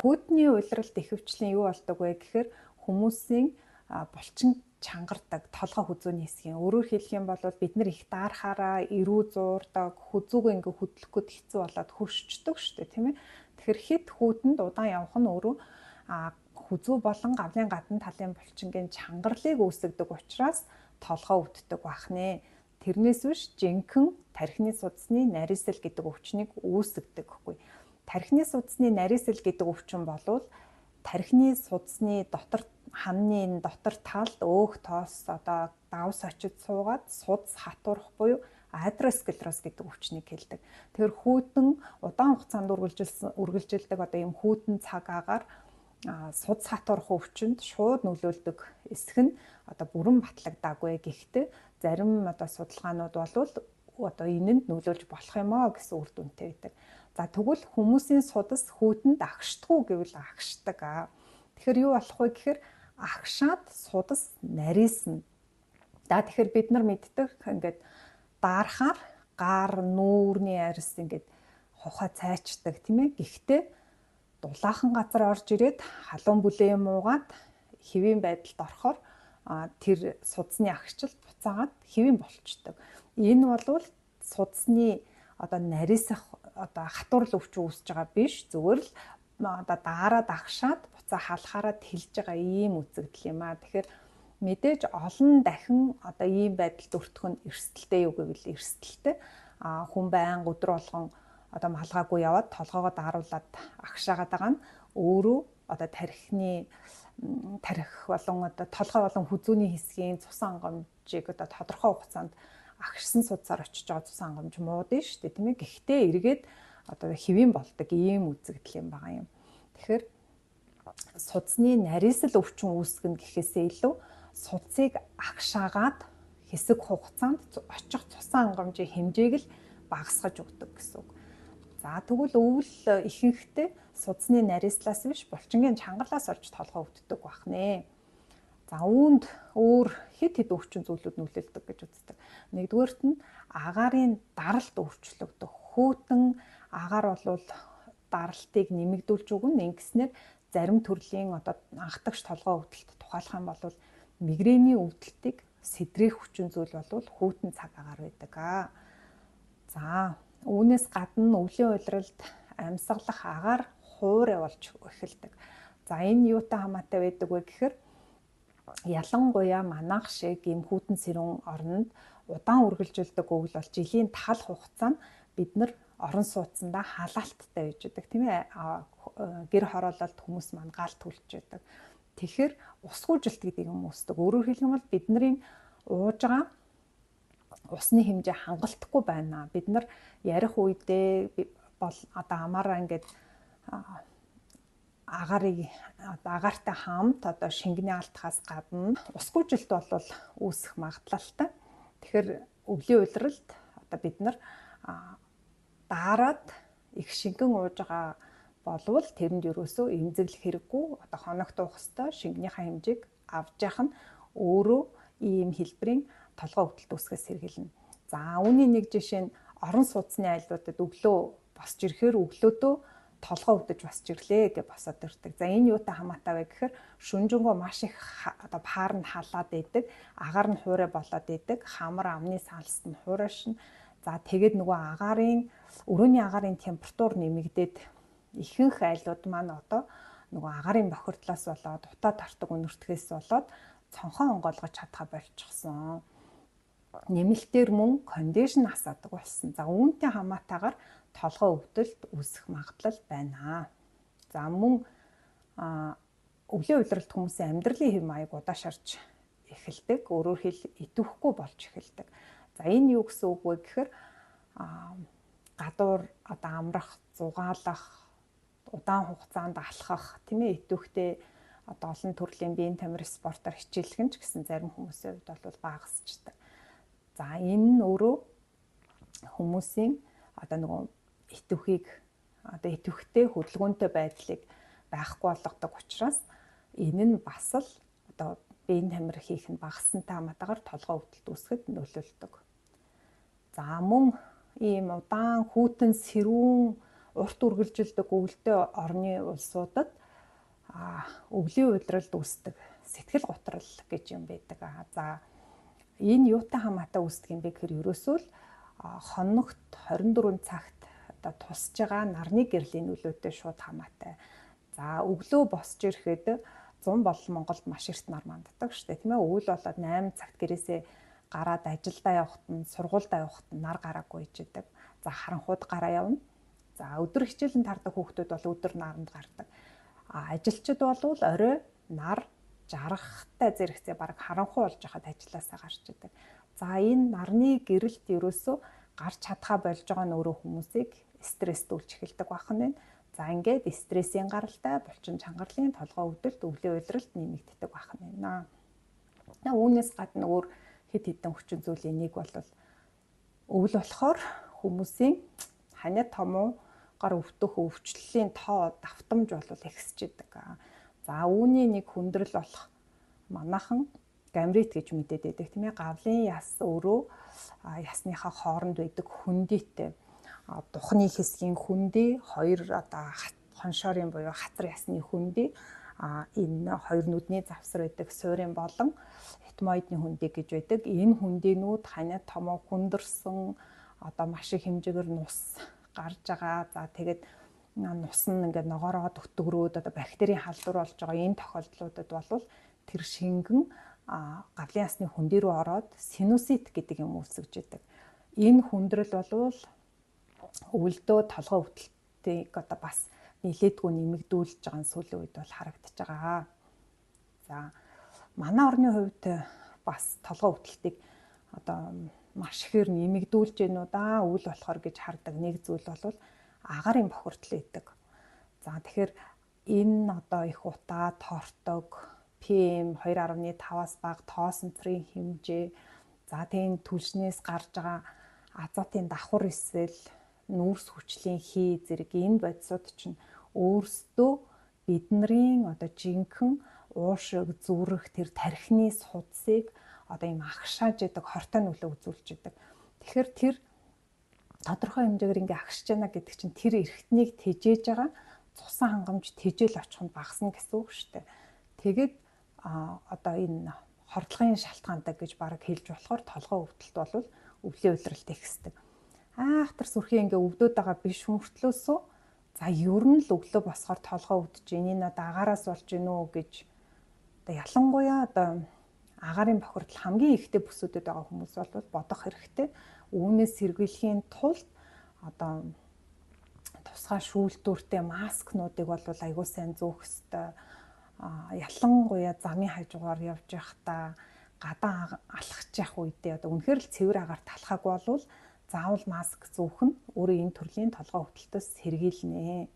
хүүдний улиралд ихэвчлэн юу болдог вэ гэхээр хүмүүсийн булчин чангардаг толгой хүзүүний хэсгийн. Өөрөөр хэлэх юм бол бид нар их даарахаараа эрүү зуурдаг, хүзүүгээ ингээ хөдлөх гээд хэцүү болоод хөршчдөг шүү дээ, тийм ээ. Тэгэхээр хит хүүтэнд удаан явах нь өөрөө хүзүү болон гавлын гадна талын булчингийн чангарлыг үүсгдэг учраас толгой өвддөг бахнэ. Тэрнээс биш жинхэнэ тархины судасны нарийсэл гэдэг өвчнийг үүсгдэг гэхгүй. Тархины судасны нарийсэл гэдэг өвчин болвол тархины судасны дотор хамны дотор талд өөх тоос одоо давс очиж суугаад судас хатуурах буюу атеросклероз гэдэг өвчнийг хэлдэг. Тэгэхээр хүйтэн удаан хугацаанд үргэлжилдэг одоо ийм хүйтэн цаг агаар судас хатуурах өвчнөд шууд нөлөөлдөг эсэх нь одоо бүрэн батлагдаагүй. Гэхдээ зарим одоо судалгаанууд болвол одоо энэнд нөлөөлж болох юм аа гэсэн үр дүнтэй байдаг. За тэгвэл хүмүүсийн судас хүйтэнд агшдаггүй гэвэл агшдаг. Тэгэхээр юу болох вэ гэхээр агшаад судас нарийсна. За тэгэхээр бид нар мэддэг ингээд даарахаар гар нүүрний арьс ингээд хухаа цайчдаг тийм ээ. Гэхдээ дулаахан газар орж ирээд халуун бүлээн муугаад хэвийн байдалд орохоор тэр судасны агшилт буцаагаад хэвийн болчдөг. Энэ бол судасны одоо нарийсах одоо хатуурл өвчин үүсэж байгаа биш, зүгээр л одоо даараад агшаад буцаа халахаараа тэлж байгаа ийм үзэгдэл юм аа. Тэгэхээр мэдээж олон дахин одоо ийм байдалд өртөх нь эрсдэлтэй юу гэвэл эрсдэлтэй. Хүн байнга өдөр болгон одоо малгаагүй яваад толгоогоо дааруулад агшаагаад байгаа нь өөрөө одоо тарих болон одоо толгой болон хүзүүний хэсгийн цусан хангамжийг одоо тодорхой хугацаанд агшсан судсаар очиж байгаа цусан хангамж муудын шүү дээ, тийм ээ. Гэхдээ эргээд одоо хэвийн болдог ийм үзэгдэл юм байгаа юм. Тэгэхээр судасны нарийсэл өвчин үүсгэн гэхээсээ илүү судсыг агшаагаад хэсэг хугацаанд очих цусан хангамжийн хэмжээг л багасгаж өгдөг гэсэн үг. За тэгвэл өвөл ихэнхдээ судасны нарийслаас биш булчингийн чангарлаас олж толгой өвддөг байх нэ. За үүнд өөр хэд өвчин зүйлүүд нөлөөлдөг гэж үздэг. Нэгдүгээрт нь агаарын даралт өөрчлөгдөх. Хүйтэн агаар болвол даралтыг нэмэгдүүлж өгнө. Ингэснээр зарим төрлийн одоо анхдагч толгой өвдөлт тухайлах юм бол мигрэний өвдөлтийг сэдрээх хүчин зүйл болвол хүйтэн цаг агаар байдаг. За үүнээс гадна өвлийн улиралд амьсгалах агаар хуурай болж эхэлдэг. За энэ юутай хамаатай байдаг вэ гэхээр ялангуяа манайх шиг ийм хүйтэн сэрүүн орнд удаан үргэлжилдэг өвөл бол жилийн тал хугацаанд бид нар орон сууцсандаа халаалттай байж байдаг тийм ээ. Гэр хороололд хүмүүс маань гаалт хүлж байдаг. Тэгэхээр усгүй жилт гэдэг юм үүсдэг. Өөрөөр хэлэх юм бол бидний ууж байгаа усны хэмжээ хангалтгүй байна. Бид нар ярих үедээ бол одоо амаараа ингээд агаартай хамт одоо шингэний алдахаас гадна усгүй жилт бол үүсэх магадлалтай. Тэгэхээр өвлийн улиралд одоо бид нар даарад их шингэн ууж байгаа болвол тэрэнд ерөөсөө эмзэглэх хэрэггүй одоо хоногт уух хэвээр шингэнийхээ хэмжээг авч явах нь өөрөө ийм хэлбэрийн толгой өвдөлт үүсгэхээс сэргийлнэ. За үүний нэг жишээ нь орон сууцны айлуудад өглөө босч ирэхээр өглөөдөө толгой өвдөж босч ирлээ гэж босоод ирдэг. За энэ юутай хамаатай вэ гэхээр шүнжэнгөө маш их одоо паар нь халаад идэг, агаар нь хуурай болоод идэг, хамар амны салст нь хуурайшин. За тэгээд нөгөө өрөөний агаарын температур нэмэгдээд ихэнх айлууд маань одоо нөгөө агаарын бохирдлоос болоод утаа тартаг өнөртгөөс болоод цонхоо онгойлгож чадхаа болчихсон. Нэмэлтээр мөн кондишн асаадаг болсон. За үүнтэй хамаатайгаар толгой өвдөлт үүсэх магадлал байна. За мөн өвлийн улиралд хүмүүсийн амьдралын хэв маяг удаашарч эхэлдэг. Өөрөөр хэл идэвхгүй болж эхэлдэг. За энэ юу гэсэн үг вэ гэхээр гадуур одоо амрах, зугаалах, удаан хугацаанд алхах, тийм ээ, идэвхтэй одоо олон төрлийн биеийн тамир спортоор хичээлэх нь ч гэсэн зарим хүмүүсийн хувьд бол багасчдаг. За энэ нь өөрөө хүмүүсийн одоо нөгөө идэвхтэй хөдөлгөөнтэй байдлыг байхгүй болгодог учраас энэ нь бас л одоо биеийн тамир хийх нь багассантай хамаатайгаар толгой өвдөлт үүсгэхэд нөлөөлдөг. За мөн ийм удаан хүйтэн сэрүүн урт үргэлжилдэг өвөлтөө орны улсуудад өвлийн уйдралд үүсдэг сэтгэл готрол гэж юм байдаг. За энэ юутай хамаатай үүсдэг юм бэ гэхээр ерөөсөө л хоногт 24 цагт одоо тусж байгаа нарны гэрлийн нөлөөтэй шууд хамаатай. За өглөө босч ирэхэд 100 бол Монголд маш эрт нар манддаг шүү дээ, тийм ээ. Өвөл болоод 8 цагт гэрээсээ гараад ажилдаа явахад нь, сургуульдаа явахад нь нар гараагүй ижидэг. За харанхууд гараа явна. За өдөр хичээлэн тардаг хүүхдүүд бол өдөр наранд гардаг. Ажилчид бол орой нар жаргахтай зэрэгцээ баг харанхуй болж хахад ажилласаа гарч идэг. За энэ нарны гэрэлт ерөөсөө гарч чадхаа болж байгаа нь өөрөө хүмүүсийг стресстүүлж эхэлдэг бахан байна. За ингээд стрессийн гаралтай булчин чангарлын толгой өвдөлт, өвлийн уйдралт нэмэгддэг бахан байна. Үүнээс гадна өөр хэд хэдэн хүчин зүйлийн нэг бол өвөл болохоор хүмүүсийн ханиад том гар өвдөх өвчлөлийн тоо давтамж бол ихсэж идэг. За үүний нэг хүндрэл болох манайхан гамрит гэж мэдээд байдаг, тийм ээ. Гавлын яс өөрөө ясныхаа хооронд байдаг хүндийтэй. Духны хэсгийн хүндий, хоёр одоо хоншорын буюу хатар ясны хүндий, энэ хоёр нүдний завсар байдаг суурин болон этмоидны хүндий гэж байдаг. Энэ хүндийнүүд ханиад томоо хүндэрсэн одоо маш их хэмжээгээр нус гарч байгаа. За тэгээд нус нь ингээд ногоороод өтгөрөөд одоо бактерийн халдвар болж байгаа. Энэ тохиолдлуудад бол тэр шингэн гавлын ясны хүндий рүү ороод синусит гэдэг юм үүсгэж идэг. Энэ хүндрэл бол өвөлдөө толгой өвдөлтийг одоо бас нэлээдгүй нэмэгдүүлж байгаа нь сүүлийн үед бол харагдаж байгаа. За манай орны хувьд бас толгой өвдөлтийг одоо маш ихээр нэмэгдүүлж гэнэ үү да, өвөл болохоор гэж хардаг нэг зүйл бол агарын бохирдол идэг. За тэгэхээр энэ одоо их утаа тордог PM 2.5-аас бага тоосонцрын хэмжээ, за тийм түлшнээс гарч байгаа азотын давхар эсвэл нүүрс хүчлийн хий зэрэг энэ бодисууд чинь өөрсдөө бидний одоо жинхэнэ уушиг зүрх тэр тархины судсыг одоо ийм агшааж идэг хортой нөлөө үзүүлж идэг. Тэгэхээр тэр тодорхой хэмжээгээр ингээ агшиж байна гэдэг чинь тэр эрхтнийг тэжээж байгаа цусан хангамж тэжээл очих нь багасна гэсэн үг шүү дээ. Тэгээд одоо энэ хордлогын шалтгаантай гэж бараг хэлж болохоор толгой өвдөлт бол өвлийн уйдралт ихсдэг. Ахтар сүрхий ингээ өвдөд байгаа биш мөртлөөсөө за ер нь л өглөө босохоор толгой өвдөж энэ одоо агаараас болж гинөө гэж одоо ялангуяа одоо агарын бохирдол хамгийн ихтэй бүсүүдэд байгаа хүмүүс бол бодох хэрэгтэй. Үүнээс сэргийлэхийн тулд одоо тусгай шүүлтүүртэй маскнуудыг бол аягүй сайн зөөх ёстой. Ялангуяа замын хажуугаар явж байхдаа гадаа алхаж явах үедээ одоо үнэхээр л цэвэр агаар талхаагүй бол заавал маск зөөх нь өөрөө энэ төрлийн толгой өвдөлтөөс сэргийлнэ.